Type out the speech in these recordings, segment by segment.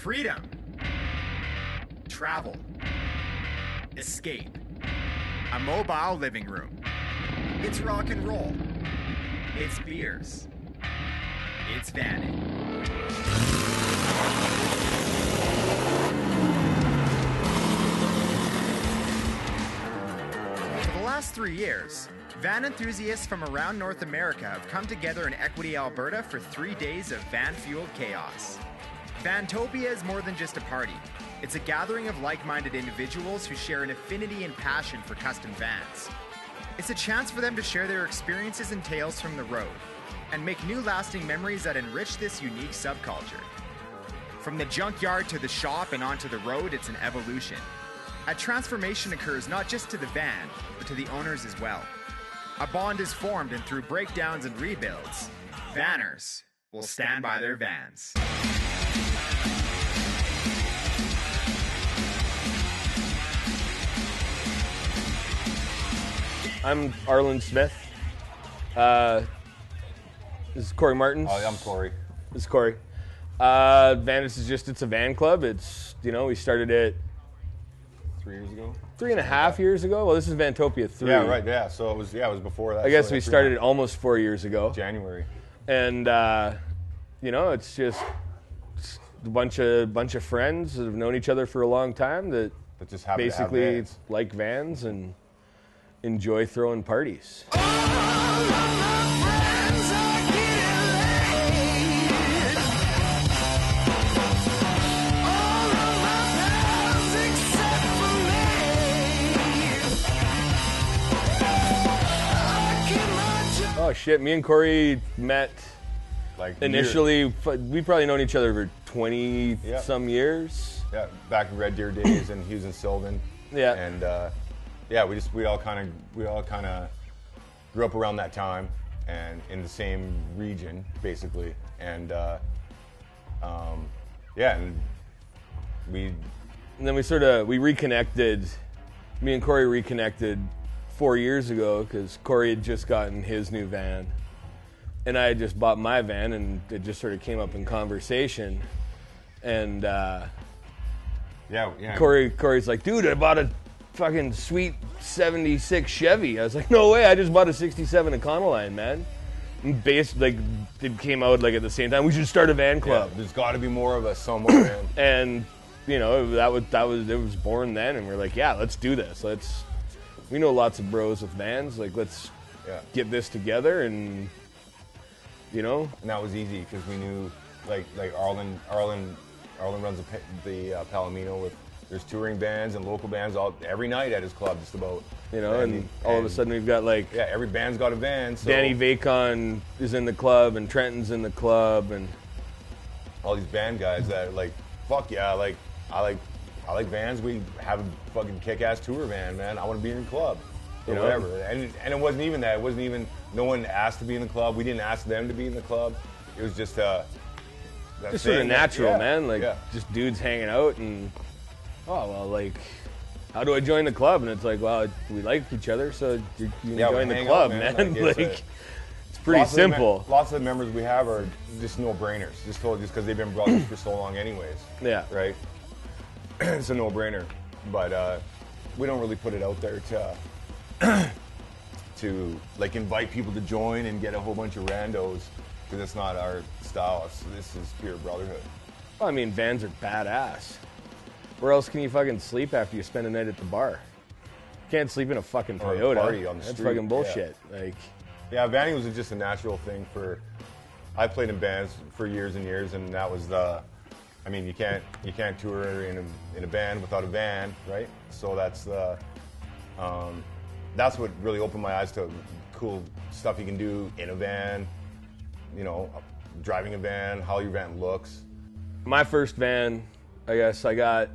Freedom. Travel. Escape. A mobile living room. It's rock and roll. It's beers. It's vanning. For the last 3 years, van enthusiasts from around North America have come together in Equity, Alberta for 3 days of van-fueled chaos. Vantopia is more than just a party. It's a gathering of like-minded individuals who share an affinity and passion for custom vans. It's a chance for them to share their experiences and tales from the road, and make new lasting memories that enrich this unique subculture. From the junkyard to the shop and onto the road, it's an evolution. A transformation occurs not just to the van, but to the owners as well. A bond is formed, and through breakdowns and rebuilds, vanners will stand by their vans. I'm Arlen Smith. This is Corey Martins. Oh, I'm Corey. This is Corey. Vandits is it's a van club. It's, we started it 3 years ago? 3.5 years ago. Well, this is Vantopia 3. Yeah, right, yeah. So it was before that. I guess so we started it almost 4 years ago. January. And, it's just a bunch of friends that have known each other for a long time that just happen basically to have vans. like vans and enjoy throwing parties. Oh shit, me and Corey met initially, we've probably known each other for 20 some years. Yeah, back in Red Deer days, and he was in Sylvan. Yeah. And we all kind of grew up around that time and in the same region basically. And and then we reconnected. Me and Corey reconnected 4 years ago because Corey had just gotten his new van, and I had just bought my van, and it just sort of came up in conversation. And Corey's like, dude, I bought a fucking sweet 76 Chevy. I was like, no way, I just bought a 67 Econoline, man. And it came out at the same time. We should start a van club. Yeah, there's got to be more of us somewhere, man. And it was born then, and we're like, yeah, let's do this. We know lots of bros with vans. Let's get this together, and And that was easy because we knew, like Arlen runs the Palomino with. There's touring bands and local bands every night at his club, just about. And all of a sudden we've got every band's got a van. So Danny Vacon is in the club, and Trenton's in the club, and all these band guys that are fuck yeah, I like vans. We have a fucking kick-ass tour van, man. I want to be in your club, or whatever. And it wasn't even that. It wasn't even. No one asked to be in the club. We didn't ask them to be in the club. It was just just sort of natural, man. Just dudes hanging out, and how do I join the club? And it's we like each other, so you can join the club, man. It's pretty simple. Lots of the members we have are just no-brainers, just because they've been brothers for so long anyways. Yeah. Right? It's a no-brainer. But we don't really put it out there to invite people to join and get a whole bunch of randos, because that's not our style. This is pure brotherhood. Well, vans are badass. Where else can you fucking sleep after you spend a night at the bar? You can't sleep in a fucking Toyota. Party on the That's street. fucking bullshit. Vanning was just a natural thing I played in bands for years and years, and that was you can't tour in a band without a van, right? So that's what really opened my eyes to cool stuff you can do in a van, driving a van, how your van looks. My first van, I guess I got,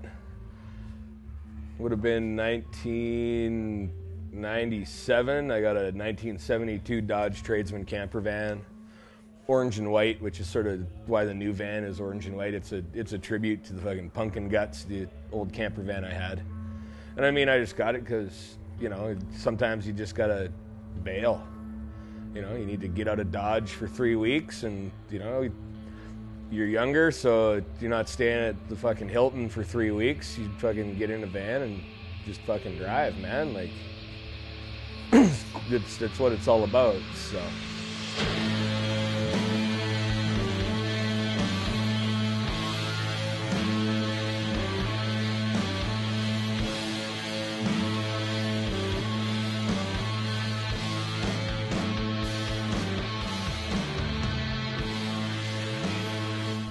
would have been 1997. I got a 1972 Dodge Tradesman camper van, orange and white, which is sort of why the new van is orange and white. It's a tribute to the fucking Pumpkin Guts, the old camper van I had. And I just got it because, sometimes you just gotta bail. You need to get out of Dodge for 3 weeks, and you're younger, so you're not staying at the fucking Hilton for 3 weeks. You fucking get in a van and just fucking drive, man. Like, that's what it's all about, so.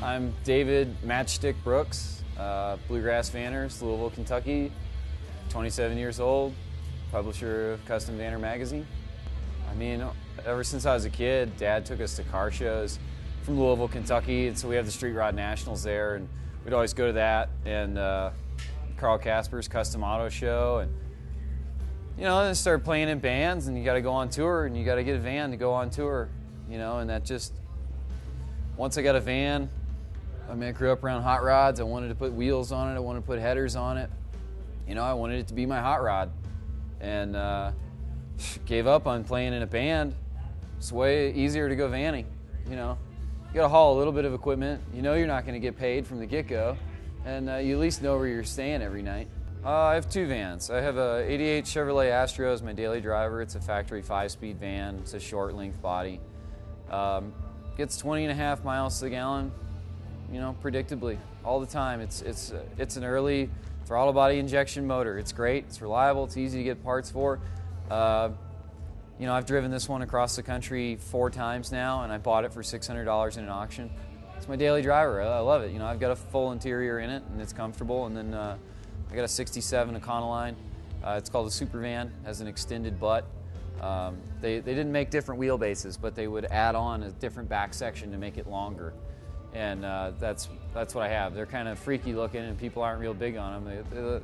I'm David Matchstick Brooks, Bluegrass Vanners, Louisville, Kentucky, 27 years old, publisher of Custom Vanner magazine. I mean, ever since I was a kid, Dad took us to car shows from Louisville, Kentucky, and so we have the Street Rod Nationals there, and we'd always go to that, and Carl Casper's Custom Auto Show, and you know, then started playing in bands, and you got to go on tour, and you got to get a van to go on tour, you know, and that just, once I got a van, I mean, I grew up around hot rods. I wanted to put wheels on it. I wanted to put headers on it. You know, I wanted it to be my hot rod. And gave up on playing in a band. It's way easier to go vanning, you know. You got to haul a little bit of equipment. You know you're not going to get paid from the get-go. And you at least know where you're staying every night. I have 2 vans. I have a '88 Chevrolet Astro as my daily driver. It's a factory 5-speed van. It's a short-length body. Gets 20.5 miles to the gallon. You know, predictably, all the time. It's an early throttle body injection motor. It's great. It's reliable. It's easy to get parts for. You know, I've driven this one across the country 4 times now, and I bought it for $600 in an auction. It's my daily driver. I love it. You know, I've got a full interior in it, and it's comfortable. And then I got a '67 Econoline. It's called a Super Van. Has an extended butt. They didn't make different wheelbases, but they would add on a different back section to make it longer. And that's what I have. They're kind of freaky looking, and people aren't real big on them. They're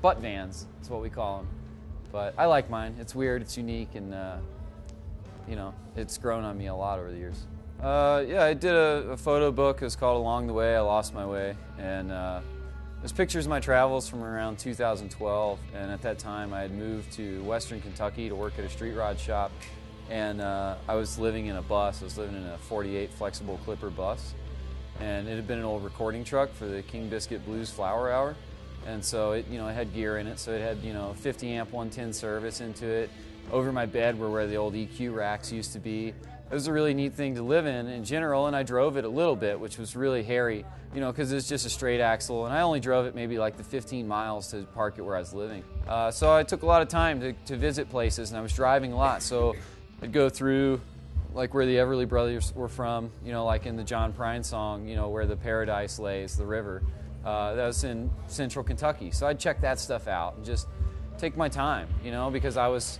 butt vans, that's what we call them. But I like mine. It's weird, it's unique, and you know, it's grown on me a lot over the years. Yeah, I did a photo book. It was called Along the Way, I Lost My Way. And there's pictures of my travels from around 2012. And at that time, I had moved to Western Kentucky to work at a street rod shop. And I was living in a bus. I was living in a 48 flexible Clipper bus. And it had been an old recording truck for the King Biscuit Blues Flower Hour. And so it, you know, it had gear in it. So it had, you know, 50 amp 110 service into it. Over my bed were where the old EQ racks used to be. It was a really neat thing to live in general, and I drove it a little bit, which was really hairy, you know, because it's just a straight axle, and I only drove it maybe like the 15 miles to park it where I was living. So I took a lot of time to visit places, and I was driving a lot. So I'd go through like where the Everly Brothers were from, you know, like in the John Prine song, you know, where the Paradise lays, the river. That was in central Kentucky. So I'd check that stuff out and just take my time, you know, because I was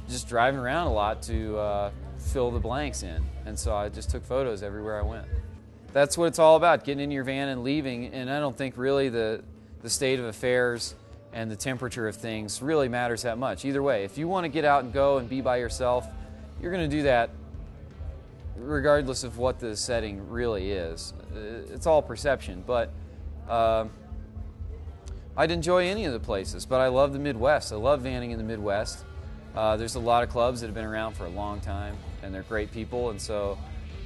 just driving around a lot to fill the blanks in. And so I just took photos everywhere I went. That's what it's all about, getting in your van and leaving. And I don't think really the state of affairs and the temperature of things really matters that much. Either way, if you want to get out and go and be by yourself, you're going to do that regardless of what the setting really is. It's all perception, but I'd enjoy any of the places, but I love the Midwest. I love vanning in the Midwest. There's a lot of clubs that have been around for a long time, and they're great people, and so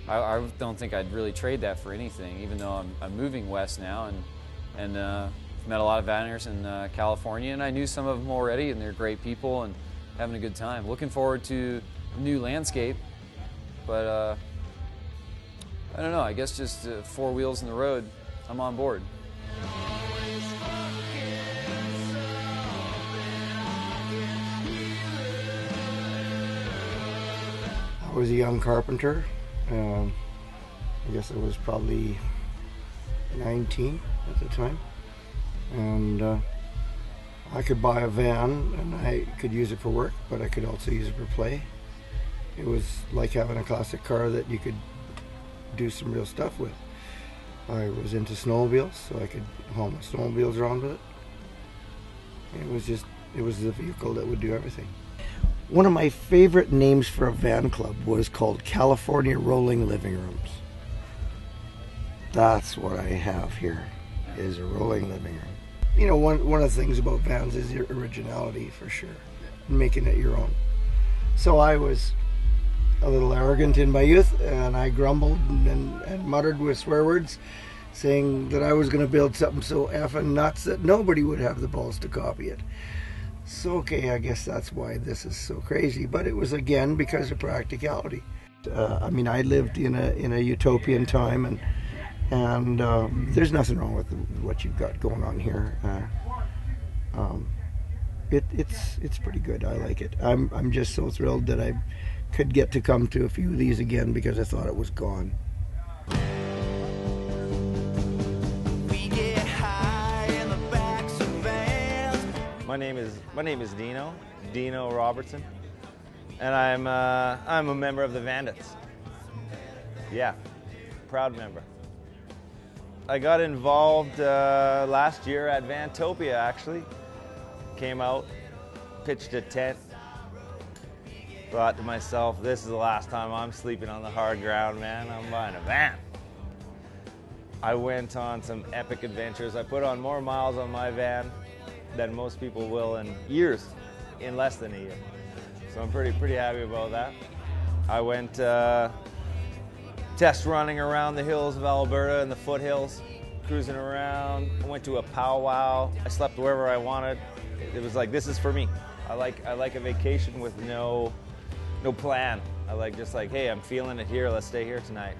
I don't think I'd really trade that for anything, even though I'm moving west now, and met a lot of vanners in California, and I knew some of them already, and they're great people and having a good time. Looking forward to a new landscape, but I don't know, I guess just 4 wheels in the road, I'm on board. I was a young carpenter. I guess I was probably 19 at the time. And I could buy a van and I could use it for work, but I could also use it for play. It was like having a classic car that you could do some real stuff with. I was into snowmobiles, so I could haul my snowmobiles around with it. It was the vehicle that would do everything. One of my favorite names for a van club was called California Rolling Living Rooms. That's what I have here, is a rolling living room. You know, one of the things about vans is your originality, for sure, making it your own. So I was a little arrogant in my youth, and I grumbled and muttered with swear words, saying that I was going to build something so effing nuts that nobody would have the balls to copy it. So, okay, I guess that's why this is so crazy. But it was, again, because of practicality. I mean, I lived in a utopian time, and there's nothing wrong with what you've got going on here. It's pretty good. I like it. I'm just so thrilled that I could get to come to a few of these again because I thought it was gone. My name is Dino Robertson, and I'm a member of the Vandits. Yeah, proud member. I got involved last year at Vantopia, actually. Came out, pitched a tent. Thought to myself, this is the last time I'm sleeping on the hard ground, man. I'm buying a van. I went on some epic adventures. I put on more miles on my van than most people will in years, in less than a year. So I'm pretty happy about that. I went test running around the hills of Alberta and the foothills, cruising around. I went to a powwow. I slept wherever I wanted. It was like, this is for me. I like a vacation with no plan. I like just like, hey, I'm feeling it here. Let's stay here tonight.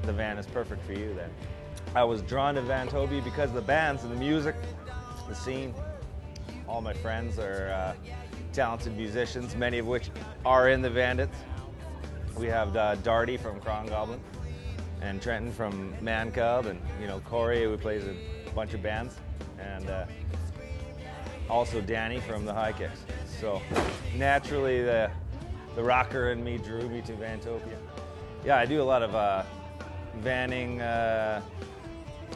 The van is perfect for you then. I was drawn to Vantopia because of the bands and the music, the scene. All my friends are talented musicians, many of which are in the Vandits. We have Darty from Crown Goblin and Trenton from Man Cub, and Corey, who plays in a bunch of bands, and also Danny from the High Kicks. So naturally, the rocker in me drew me to Vantopia. Yeah, I do a lot of vanning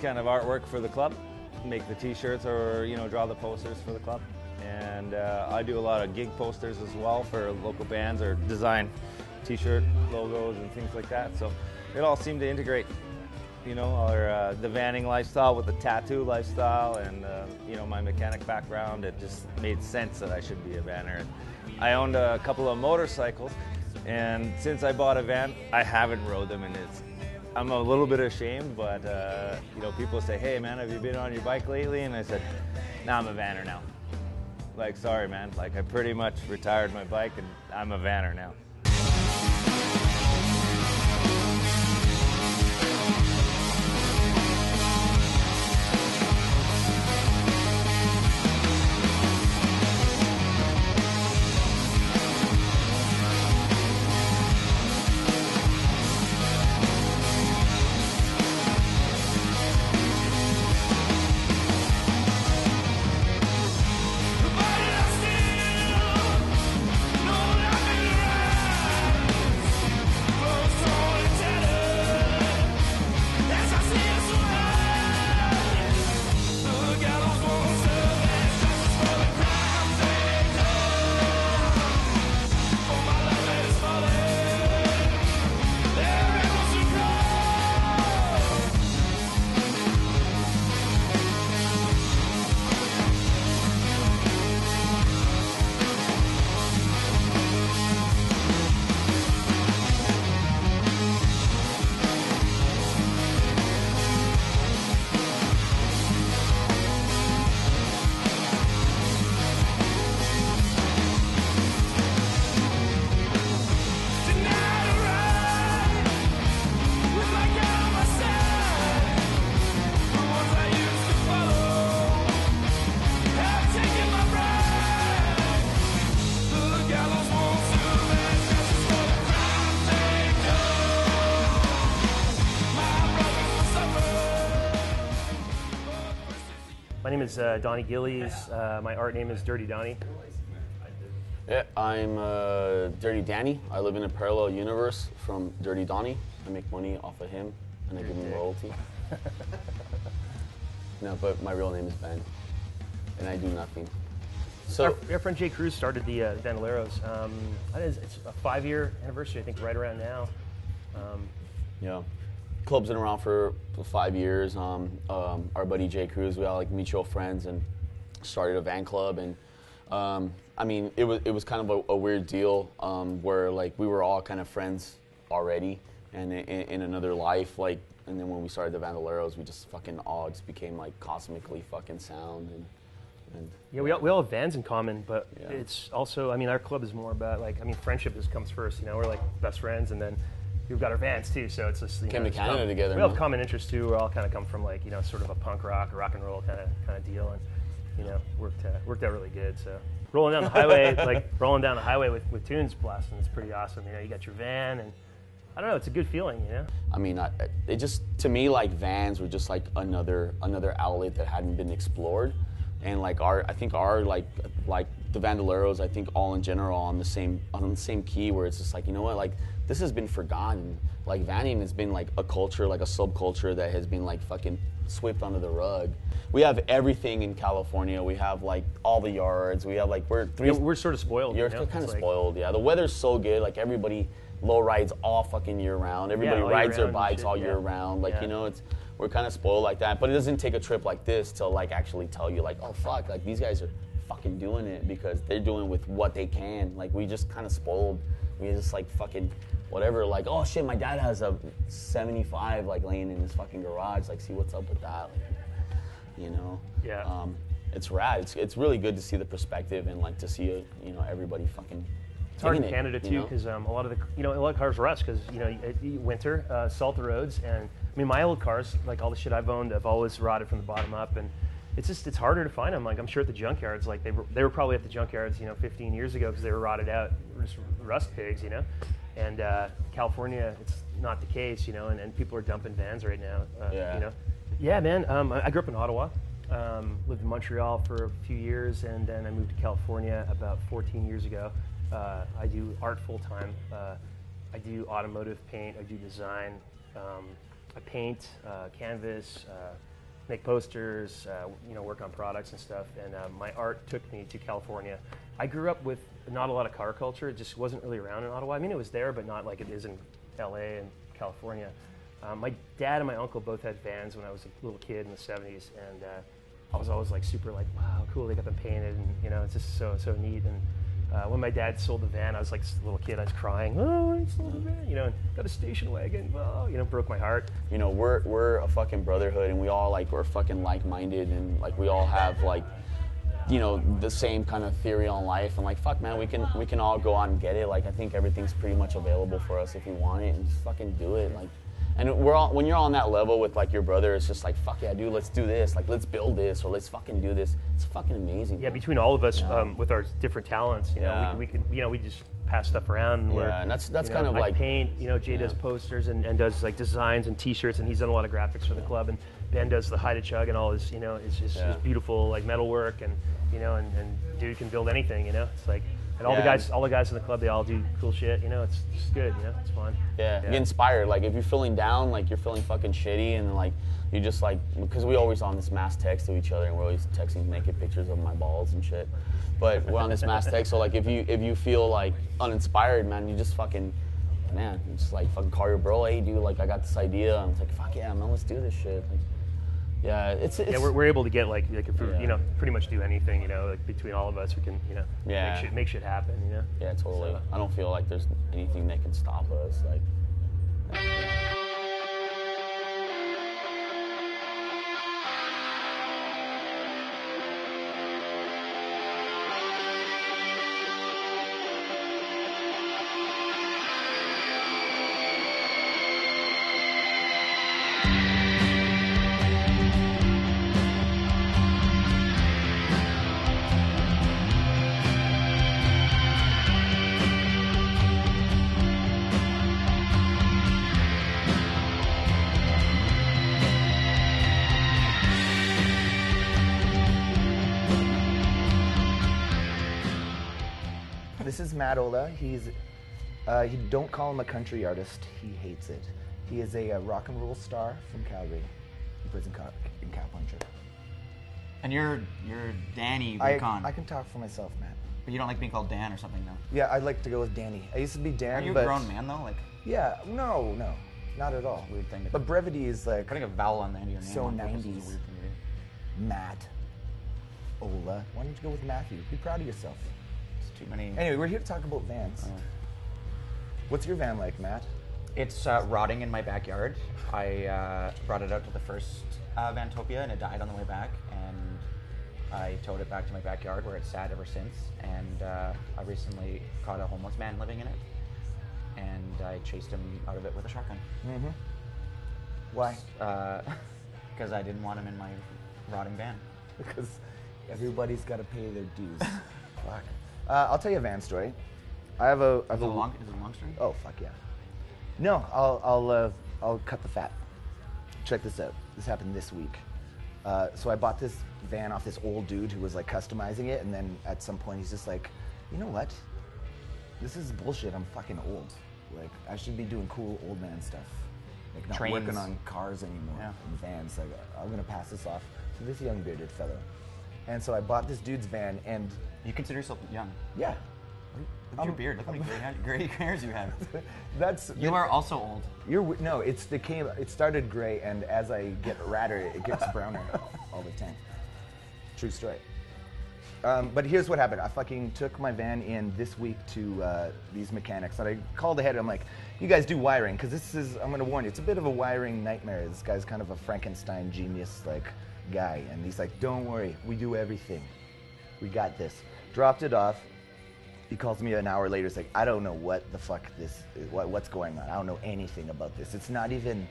kind of artwork for the club. Make the t-shirts or draw the posters for the club, and I do a lot of gig posters as well for local bands, or design t-shirt logos and things like that. So it all seemed to integrate, the vanning lifestyle with the tattoo lifestyle, and my mechanic background. It just made sense that I should be a vanner. I owned a couple of motorcycles, and since I bought a van, I haven't rode them, and I'm a little bit ashamed, but people say, hey man, have you been on your bike lately? And I said, nah, I'm a vanner now. Like, sorry man, like I pretty much retired my bike and I'm a vanner now. My name is Donnie Gillies. My art name is Dirty Donnie. Yeah, I'm Dirty Danny. I live in a parallel universe from Dirty Donnie. I make money off of him, and I give him royalty. No, but my real name is Ben, and I do nothing. So our friend Jay Cruz started the Bandoleros. It's a 5-year anniversary, I think, right around now. Yeah, club's been around for 5 years. Our buddy Jay Cruz, we all like mutual friends, and started a van club, and I mean, it was kind of a weird deal where like we were all kind of friends already, and in another life, like, and then when we started the Vandoleros, we just fucking all just became like cosmically fucking sound and yeah, we all have vans in common, but Yeah. it's also, I mean, our club is more about like, I mean, friendship just comes first. You know, we're like best friends, and then we've got our vans too. So it's just Came to Canada together, We all man. have common interests too. We all kind of come from like, you know, sort of a punk rock, rock and roll kind of deal, and you know, worked out really good. So rolling down the highway, with tunes blasting is pretty awesome. You know, you got your van, and I don't know, it's a good feeling. You know. I mean, it just, to me, like vans were just like another outlet that hadn't been explored, and like I think like the Vandoleros, I think all in general on the same key where it's just like, you know what, like this has been forgotten. Like vanning has been like a culture, like a subculture that has been like fucking swept under the rug. We have everything in California. We have like all the yards. We have like We're sort of spoiled. You're you know? kind of It's like- spoiled, yeah. The weather's so good. Like everybody low rides all fucking year round. Everybody all year rides their round and bikes shit, all year yeah. round. Like, Yeah. you know, we're kind of spoiled like that. But it doesn't take a trip like this to like actually tell you like, oh fuck, like these guys are fucking doing it because they're doing with what they can. Like we just kind of spoiled. We just like fucking whatever. Like, oh shit, my dad has a 75 like laying in his fucking garage. Like, see what's up with that. Like, you know. Yeah. It's rad. It's really good to see the perspective and like to see everybody fucking. It's hard in taking it, Canada you too know? because a lot of cars rust because winter, salt the roads, and I mean my old cars, like all the shit I've owned, have always rotted from the bottom up, and it's harder to find them. Like I'm sure at the junkyards, like they were probably at the junkyards 15 years ago because they were rotted out, just rust pigs, and California it's not the case, and people are dumping vans right now. Yeah, man. I grew up in Ottawa. Lived in Montreal for a few years, and then I moved to California about 14 years ago. I do art full time. I do automotive paint. I do design. I paint, canvas, make posters. Work on products and stuff. And my art took me to California. I grew up with not a lot of car culture. It just wasn't really around in Ottawa. I mean, it was there, but not like it is in LA and California. My dad and my uncle both had vans when I was a little kid in the 70s, and I was always like super like, wow, cool, they got them painted, and it's just so neat. And when my dad sold the van, I was like a little kid, I was crying, oh, he sold the van, and got a station wagon, oh, broke my heart. We're a fucking brotherhood, and we all we're fucking like-minded, and like we all have like the same kind of theory on life, and like fuck man, we can all go out and get it. Like I think everything's pretty much available for us if we want it, and just fucking do it. Like. And when you're on that level with like your brother, it's just like, fuck yeah, dude, let's do this. Like, let's build this, or let's fucking do this. It's fucking amazing. Yeah, between all of us, with our different talents, we can, we just pass stuff around. And and that's kind of I like paint. Jay does posters and does like designs and T-shirts, and he's done a lot of graphics for the club. And Ben does the Hide a Chug and all his, his beautiful like metal work, and and dude can build anything. It's like. And all the guys in the club, they all do cool shit. It's just good. It's fun. Yeah, get inspired. Like if you're feeling down, like you're feeling fucking shitty, and like you just like, because we always on this mass text to each other, and we're always texting naked pictures of my balls and shit. But we're on this mass text, so like if you feel like uninspired, man, you just fucking, man, you just like fucking call your bro, hey dude, like I got this idea, and it's like fuck yeah, man, let's do this shit. Like, yeah, it's we're able to get like if we pretty much do anything, like between all of us we can make shit happen, Yeah, totally. So. I don't feel like there's anything that can stop us. Like. This is Matt Ola. He don't call him a country artist. He hates it. He is a rock and roll star from Calgary. He plays in Cowpuncher. And you're Danny I Recon. can talk for myself, Matt. But you don't like being called Dan or something, though? Yeah, I'd like to go with Danny. I used to be Dan, Are you but... a grown man, though? Like. Yeah, no, not at all. Weird thing to But brevity is like... Putting a vowel on the end of your name so on purpose is 90s. a weird thing to do. Matt Ola. Why don't you go with Matthew? Be proud of yourself. It's too many. Anyway, we're here to talk about vans. What's your van like, Matt? It's rotting in my backyard. I brought it out to the first Vantopia and it died on the way back, and I towed it back to my backyard where it's sat ever since. And I recently caught a homeless man living in it, and I chased him out of it with a shotgun. Mm-hmm. Why? Because I didn't want him in my rotting van. Because everybody's got to pay their dues. Fuck. I'll tell you a van story. I have a. Is it a long story? Oh fuck yeah. No, I'll cut the fat. Check this out. This happened this week. So I bought this van off this old dude who was like customizing it, and then at some point he's just like, you know what? This is bullshit. I'm fucking old. Like I should be doing cool old man stuff. Like not Trains. working on cars anymore and vans. Like I'm gonna pass this off to this young bearded fellow. And so I bought this dude's van, and You consider yourself young? yeah, Look at your beard. Look how many gray hairs you have. You are also old. No, it started gray, and as I get radder, it gets browner all the time. True story. But here's what happened. I fucking took my van in this week to these mechanics, and I called ahead. I'm like, you guys do wiring, because I'm going to warn you, it's a bit of a wiring nightmare. This guy's kind of a Frankenstein genius like guy, and he's like, don't worry, we do everything. We got this. Dropped it off. He calls me an hour later. He's like, I don't know what the fuck this is, what's going on. I don't know anything about this. It's not even,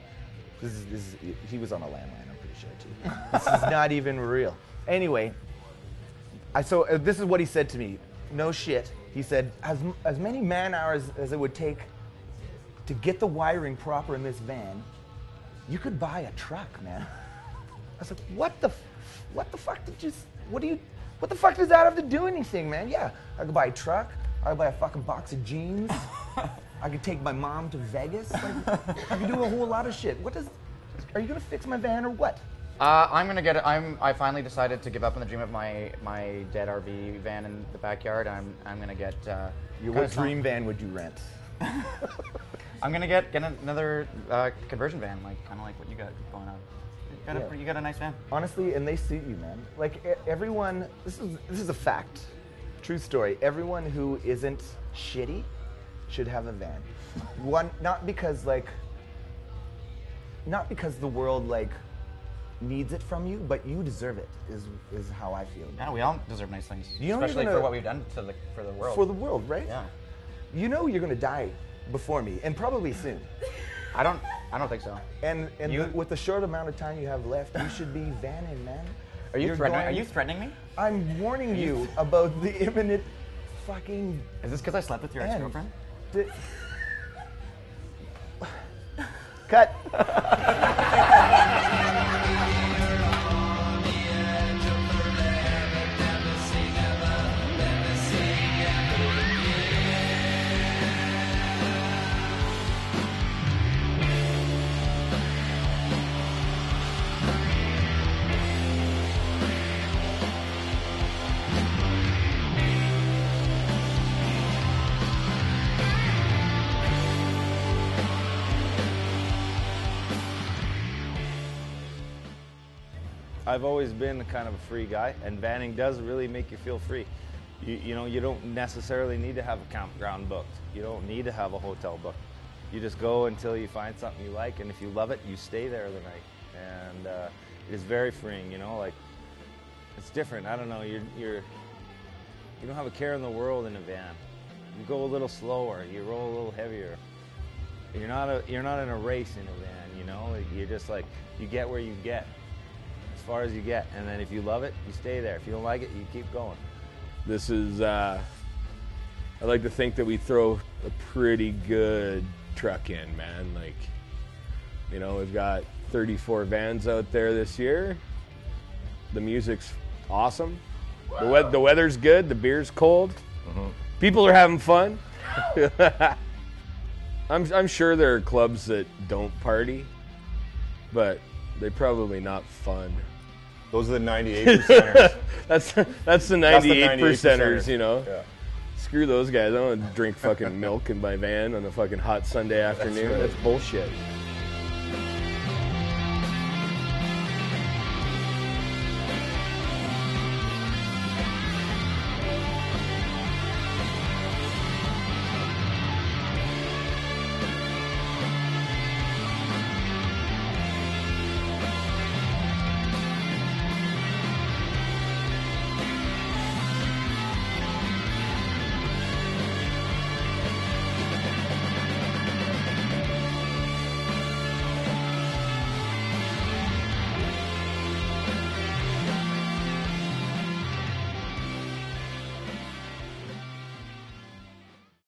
he was on a landline, I'm pretty sure too. This is not even real. Anyway, so this is what he said to me. No shit. He said, as many man hours as it would take to get the wiring proper in this van, you could buy a truck, man. I was like, what the fuck what the fuck does that have to do anything, man? Yeah, I could buy a truck. I could buy a fucking box of jeans. I could take my mom to Vegas. Like, I could do a whole lot of shit. Are you gonna fix my van or what? I'm gonna get it. I finally decided to give up on the dream of my dead RV van in the backyard. I'm gonna get. What dream van would you rent? I'm gonna get another conversion van, like kind of like what you got going on. You got a nice van. Honestly, and they suit you, man. Like everyone, this is a fact, true story. Everyone who isn't shitty should have a van. Not because the world like needs it from you, but you deserve it. Is how I feel. Yeah, we all deserve nice things, You know especially for what we've done for the world. For the world, right? Yeah. You know you're gonna die before me, and probably soon. I don't think so. And with the short amount of time you have left, you should be vanning, man. Are you threatening me? I'm warning you about the imminent fucking. Is this because I slept with your ex-girlfriend? Cut. I've always been kind of a free guy, and vanning does really make you feel free. You know, you don't necessarily need to have a campground booked. You don't need to have a hotel booked. You just go until you find something you like, and if you love it, you stay there the night. And it is very freeing, you know, like, it's different. I don't know, you don't have a care in the world in a van. You go a little slower, you roll a little heavier. You're not in a race in a van, you know? Like, you're just like, you get where you get, as far as you get. And then if you love it, you stay there. If you don't like it, you keep going. This is, I like to think that we throw a pretty good truck in, man. Like, you know, we've got 34 vans out there this year. The music's awesome. The weather's good. The beer's cold. Mm-hmm. People are having fun. I'm sure there are clubs that don't party, but they're probably not fun. Those are the 98%ers. that's the 98%ers, you know. Yeah. Screw those guys. I don't want to drink fucking milk in my van on a fucking hot Sunday afternoon. That's bullshit.